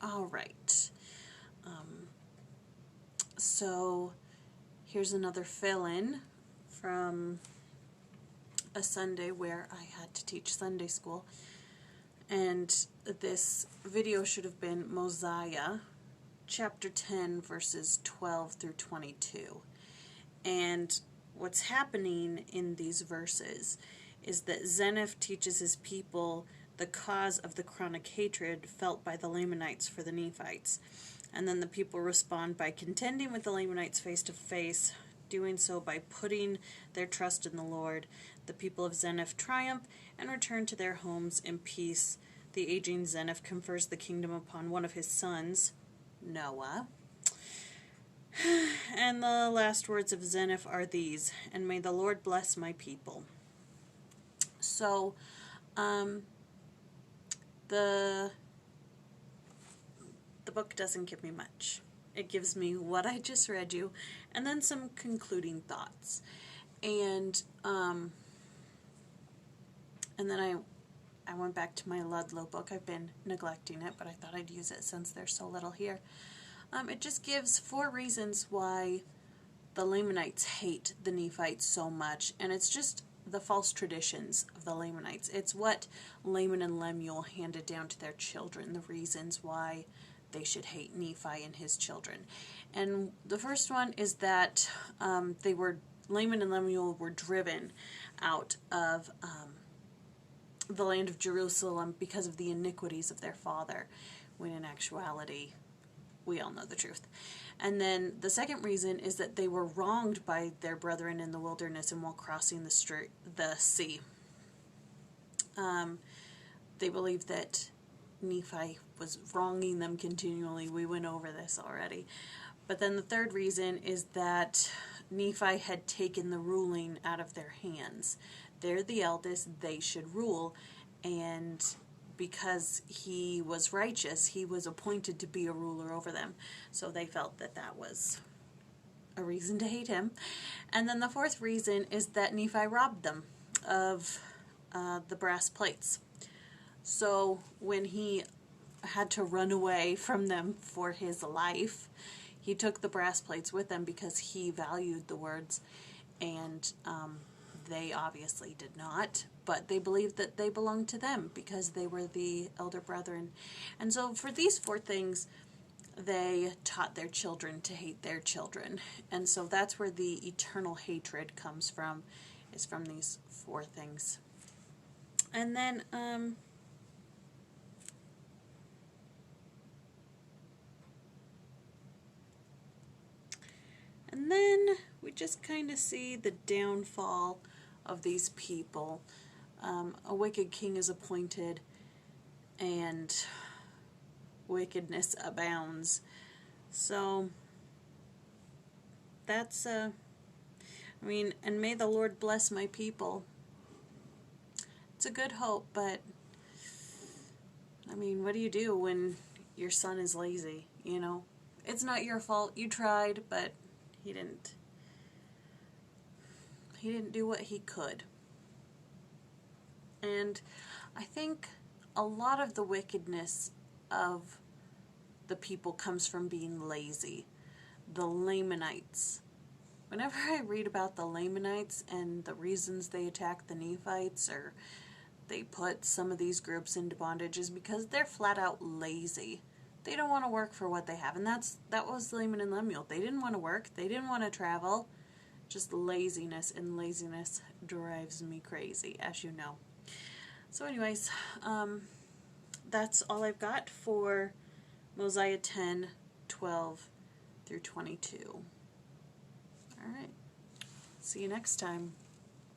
All right. So here's another fill-in from a Sunday where I had to teach Sunday school. And this video should have been Mosiah Chapter 10, verses 12 through 22. And what's happening in these verses is that Zeniff teaches his people the cause of the chronic hatred felt by the Lamanites for the Nephites. And then the people respond by contending with the Lamanites face to face, doing so by putting their trust in the Lord. The people of Zeniff triumph and return to their homes in peace. The aging Zeniff confers the kingdom upon one of his sons, Noah. And the last words of Zeniff are these: "And may the Lord bless my people." So, the book doesn't give me much. It gives me what I just read you, and then some concluding thoughts. And then I went back to my Ludlow book. I've been neglecting it, but I thought I'd use it since there's so little here. It just gives 4 reasons why the Lamanites hate the Nephites so much, and it's just the false traditions of the Lamanites. It's what Laman and Lemuel handed down to their children, the reasons why they should hate Nephi and his children. And the first one is that Laman and Lemuel were driven out of the land of Jerusalem because of the iniquities of their father, when in actuality, we all know the truth. And then the second reason is that they were wronged by their brethren in the wilderness and while crossing the sea. They believed that Nephi was wronging them continually. We went over this already. But then the third reason is that Nephi had taken the ruling out of their hands. They're the eldest, they should rule, and because he was righteous, he was appointed to be a ruler over them. So they felt that that was a reason to hate him. And then the fourth reason is that Nephi robbed them of the brass plates. So when he had to run away from them for his life, he took the brass plates with him because he valued the words, and they obviously did not, but they believed that they belonged to them because they were the elder brethren. And so for these 4 things, they taught their children to hate their children. And so that's where the eternal hatred comes from, is from these 4 things. And then, we just kind of see the downfall of these people. A wicked king is appointed, and wickedness abounds. So that's and may the Lord bless my people. It's a good hope, but what do you do when your son is lazy? It's not your fault. You tried, but he didn't do what he could. And I think a lot of the wickedness of the people comes from being lazy. The Lamanites. Whenever I read about the Lamanites and the reasons they attack the Nephites, or they put some of these groups into bondage, is because they're flat out lazy. They don't want to work for what they have. And that was Laman and Lemuel. They didn't want to work. They didn't want to travel. Just laziness, and laziness drives me crazy, as you know. So anyways, that's all I've got for Mosiah 10, 12 through 22. All right. See you next time.